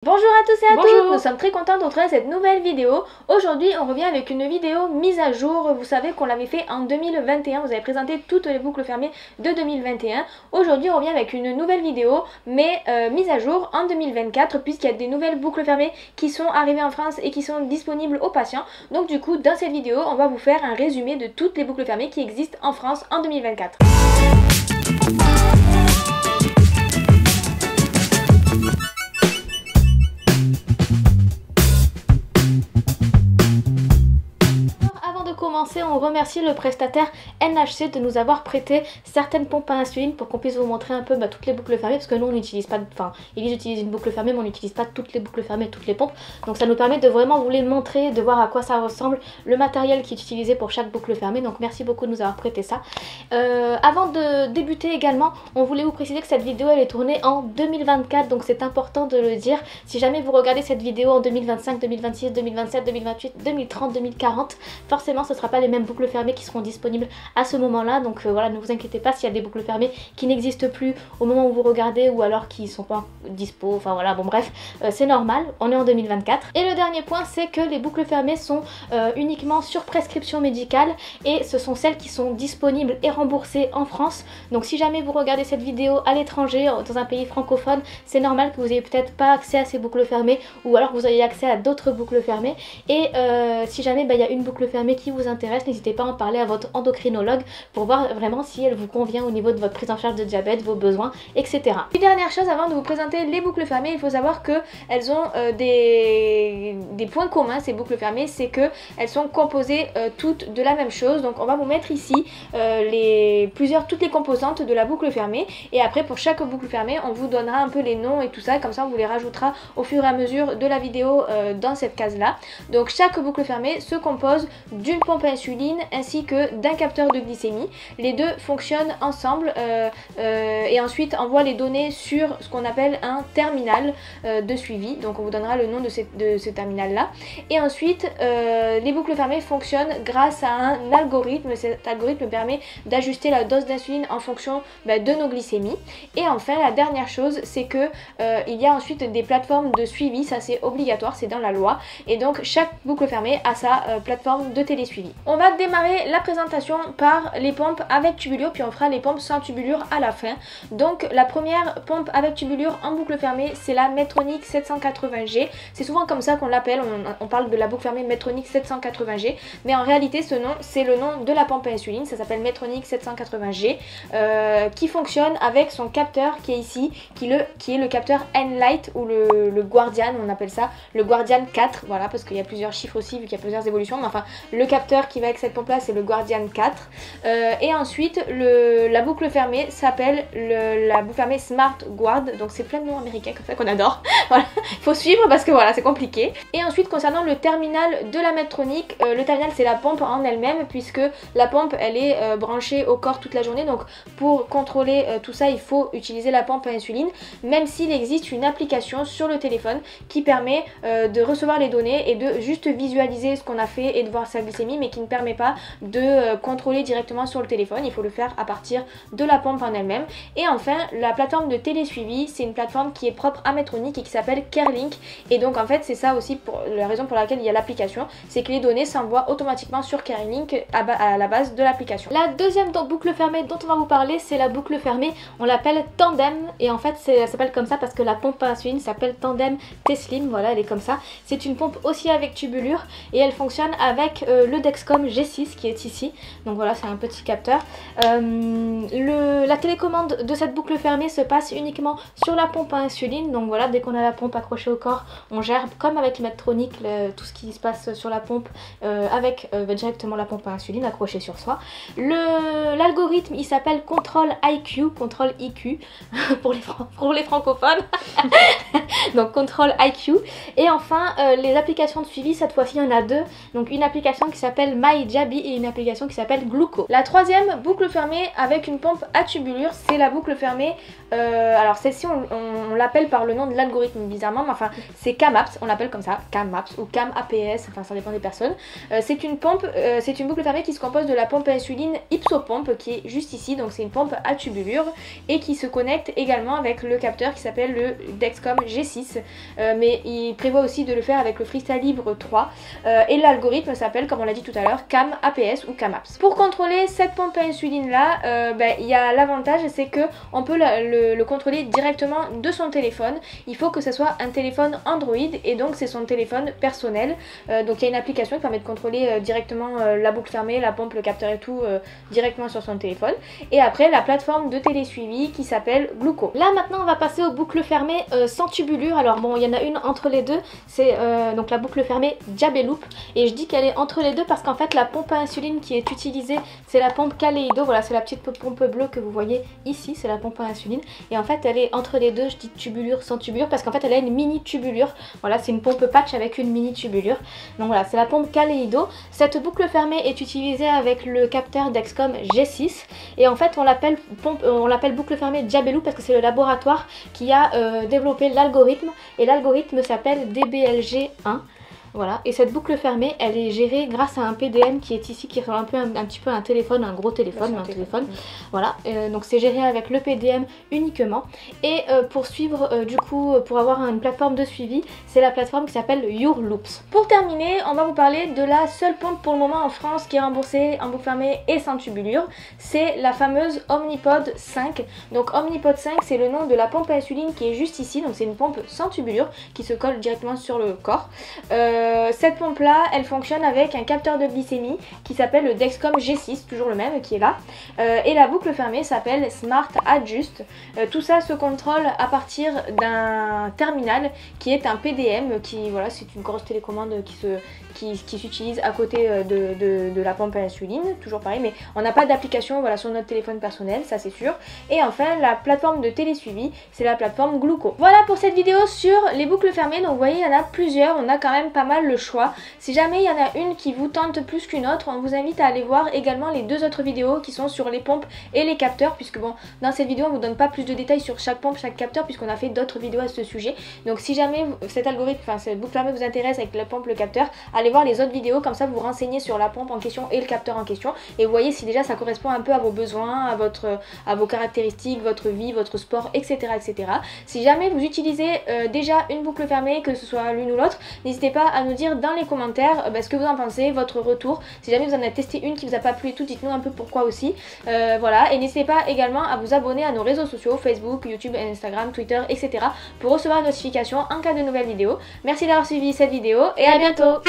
Bonjour à tous et à Bonjour. toutes, nous sommes très contents de retrouver cette nouvelle vidéo. Aujourd'hui on revient avec une vidéo mise à jour. Vous savez qu'on l'avait fait en 2021, vous avez présenté toutes les boucles fermées de 2021. Aujourd'hui on revient avec une nouvelle vidéo mais mise à jour en 2024 puisqu'il y a des nouvelles boucles fermées qui sont arrivées en France et qui sont disponibles aux patients. Donc du coup dans cette vidéo on va vous faire un résumé de toutes les boucles fermées qui existent en France en 2024. On remercie le prestataire NHC de nous avoir prêté certaines pompes à insuline pour qu'on puisse vous montrer un peu toutes les boucles fermées, parce que nous on n'utilise pas, ils utilisent une boucle fermée mais on n'utilise pas toutes les boucles fermées, toutes les pompes, donc ça nous permet de vraiment vous les montrer, de voir à quoi ça ressemble, le matériel qui est utilisé pour chaque boucle fermée, donc merci beaucoup de nous avoir prêté ça. Avant de débuter également, on voulait vous préciser que cette vidéo elle est tournée en 2024, donc c'est important de le dire. Si jamais vous regardez cette vidéo en 2025, 2026, 2027, 2028, 2030, 2040, forcément ce ne sera pas les mêmes boucles fermées qui seront disponibles à ce moment là, donc voilà, ne vous inquiétez pas s'il y a des boucles fermées qui n'existent plus au moment où vous regardez ou alors qui sont pas dispo, enfin voilà, bon bref, c'est normal, on est en 2024. Et le dernier point, c'est que les boucles fermées sont uniquement sur prescription médicale et ce sont celles qui sont disponibles et remboursées en France. Donc si jamais vous regardez cette vidéo à l'étranger, dans un pays francophone, c'est normal que vous ayez peut-être pas accès à ces boucles fermées ou alors que vous ayez accès à d'autres boucles fermées. Et si jamais il y a une boucle fermée qui vous intéresse, n'hésitez pas à en parler à votre endocrinologue pour voir vraiment si elle vous convient au niveau de votre prise en charge de diabète, vos besoins, etc. Une dernière chose avant de vous présenter les boucles fermées, il faut savoir qu'elles ont des points communs, ces boucles fermées, c'est qu'elles sont composées toutes de la même chose. Donc on va vous mettre ici toutes les composantes de la boucle fermée, et après pour chaque boucle fermée on vous donnera un peu les noms et tout ça, comme ça on vous les rajoutera au fur et à mesure de la vidéo dans cette case là. Donc chaque boucle fermée se compose d'une pompe à insuline ainsi que d'un capteur de glycémie. Les deux fonctionnent ensemble et ensuite envoient les données sur ce qu'on appelle un terminal de suivi. Donc on vous donnera le nom de ce terminal là. Et ensuite les boucles fermées fonctionnent grâce à un algorithme. Cet algorithme permet d'ajuster la dose d'insuline en fonction de nos glycémies. Et enfin la dernière chose, c'est que il y a ensuite des plateformes de suivi, ça c'est obligatoire, c'est dans la loi. Et donc chaque boucle fermée a sa plateforme de télésuivi. On va démarrer la présentation par les pompes avec tubulure, puis on fera les pompes sans tubulure à la fin. Donc la première pompe avec tubulure en boucle fermée, c'est la Medtronic 780G. C'est souvent comme ça qu'on l'appelle, on parle de la boucle fermée Medtronic 780G, mais en réalité ce nom c'est le nom de la pompe à insuline, ça s'appelle Medtronic 780G, qui fonctionne avec son capteur qui est ici, qui est le capteur N-Lite ou le Guardian, on appelle ça le Guardian 4, voilà, parce qu'il y a plusieurs chiffres aussi vu qu'il y a plusieurs évolutions, mais enfin le capteur qui va avec cette pompe là c'est le Guardian 4. Et ensuite la boucle fermée s'appelle la boucle fermée Smart Guard, donc c'est plein de noms américains comme ça qu'on adore. Voilà, il faut suivre parce que voilà, c'est compliqué. Et ensuite concernant le terminal de la Medtronic, le terminal c'est la pompe en elle-même, puisque la pompe elle est branchée au corps toute la journée, donc pour contrôler tout ça il faut utiliser la pompe à insuline, même s'il existe une application sur le téléphone qui permet de recevoir les données et de juste visualiser ce qu'on a fait et de voir sa glycémie, mais qui ne permet pas de contrôler directement sur le téléphone, il faut le faire à partir de la pompe en elle-même. Et enfin la plateforme de télésuivi, c'est une plateforme qui est propre à Medtronic et qui s'appelle CareLink, et donc en fait c'est ça aussi pour la raison pour laquelle il y a l'application, c'est que les données s'envoient automatiquement sur CareLink à la base de l'application. La deuxième boucle fermée dont on va vous parler, c'est la boucle fermée, on l'appelle Tandem, et en fait elle s'appelle comme ça parce que la pompe à insuline s'appelle Tandem T-Slim, voilà, elle est comme ça. C'est une pompe aussi avec tubulure et elle fonctionne avec le Dexcom G6 qui est ici, donc voilà, c'est un petit capteur. La télécommande de cette boucle fermée se passe uniquement sur la pompe à insuline, donc voilà, dès qu'on a la pompe accrochée au corps, on gère comme avec Medtronic tout ce qui se passe sur la pompe avec directement la pompe à insuline accrochée sur soi. L'algorithme il s'appelle Control IQ, Control IQ pour les francophones. Donc Control IQ. Et enfin les applications de suivi, cette fois-ci il y en a deux. Donc une application qui s'appelle My Hijabi et une application qui s'appelle Gluco. La troisième boucle fermée avec une pompe à tubulure, c'est la boucle fermée, alors celle-ci on l'appelle par le nom de l'algorithme bizarrement, mais enfin c'est CamApps, on l'appelle comme ça, CamApps ou CamAPS, enfin ça dépend des personnes. C'est une boucle fermée qui se compose de la pompe à insuline Ipsopompe qui est juste ici, donc c'est une pompe à tubulure et qui se connecte également avec le capteur qui s'appelle le Dexcom G6, mais il prévoit aussi de le faire avec le Freestyle Libre 3 et l'algorithme s'appelle, comme on l'a dit tout à l'heure, CamAPS ou CamApps. Pour contrôler cette pompe à insuline là, il y a l'avantage, c'est que on peut le contrôler directement de son téléphone. Il faut que ce soit un téléphone Android et donc c'est son téléphone personnel. Donc il y a une application qui permet de contrôler directement la boucle fermée, la pompe, le capteur et tout directement sur son téléphone. Et après la plateforme de télésuivi qui s'appelle Gluco. Là maintenant on va passer aux boucles fermées sans tubulure. Alors bon, il y en a une entre les deux, c'est donc la boucle fermée Jabeloop, et je dis qu'elle est entre les deux parce qu'en fait la pompe à insuline qui est utilisée c'est la pompe Kaleido. Voilà, c'est la petite pompe bleue que vous voyez ici, c'est la pompe à insuline, et en fait elle est entre les deux. Je dis tubulure sans tubulure parce qu'en fait elle a une mini tubulure. Voilà, c'est une pompe patch avec une mini tubulure. Donc voilà, c'est la pompe Kaleido. Cette boucle fermée est utilisée avec le capteur Dexcom G6 et en fait on l'appelle boucle fermée Jabeloop parce que c'est le laboratoire qui a développé l'algorithme, et l'algorithme s'appelle DBLG1. Voilà, et cette boucle fermée, elle est gérée grâce à un PDM qui est ici, qui ressemble un petit peu à un téléphone, un gros téléphone, un téléphone. Voilà, donc c'est géré avec le PDM uniquement. Et pour suivre, du coup, pour avoir une plateforme de suivi, c'est la plateforme qui s'appelle Your Loops. Pour terminer, on va vous parler de la seule pompe pour le moment en France qui est remboursée en boucle fermée et sans tubulure. C'est la fameuse Omnipod 5. Donc Omnipod 5, c'est le nom de la pompe à insuline qui est juste ici. Donc c'est une pompe sans tubulure qui se colle directement sur le corps. Cette pompe là elle fonctionne avec un capteur de glycémie qui s'appelle le Dexcom G6, toujours le même qui est là, et la boucle fermée s'appelle Smart Adjust. Tout ça se contrôle à partir d'un terminal qui est un PDM, qui voilà, c'est une grosse télécommande qui s'utilise à côté de la pompe à insuline, toujours pareil, mais on n'a pas d'application voilà, sur notre téléphone personnel, ça c'est sûr. Et enfin la plateforme de télésuivi, c'est la plateforme Gluco. Voilà pour cette vidéo sur les boucles fermées. Donc vous voyez, il y en a plusieurs, on a quand même pas mal le choix. Si jamais il y en a une qui vous tente plus qu'une autre, on vous invite à aller voir également les deux autres vidéos qui sont sur les pompes et les capteurs, puisque bon, dans cette vidéo on vous donne pas plus de détails sur chaque pompe, chaque capteur, puisqu'on a fait d'autres vidéos à ce sujet. Donc si jamais cet algorithme, enfin cette boucle fermée vous intéresse avec la pompe, le capteur, allez voir les autres vidéos, comme ça vous renseignez sur la pompe en question et le capteur en question, et vous voyez si déjà ça correspond un peu à vos besoins, à vos caractéristiques, votre vie, votre sport, etc. etc. Si jamais vous utilisez déjà une boucle fermée, que ce soit l'une ou l'autre, n'hésitez pas à nous dire dans les commentaires ce que vous en pensez, votre retour. Si jamais vous en avez testé une qui vous a pas plu et tout, dites-nous un peu pourquoi aussi. Voilà, et n'hésitez pas également à vous abonner à nos réseaux sociaux, Facebook, YouTube, Instagram, Twitter, etc. pour recevoir une notification en cas de nouvelles vidéos. Merci d'avoir suivi cette vidéo et à bientôt.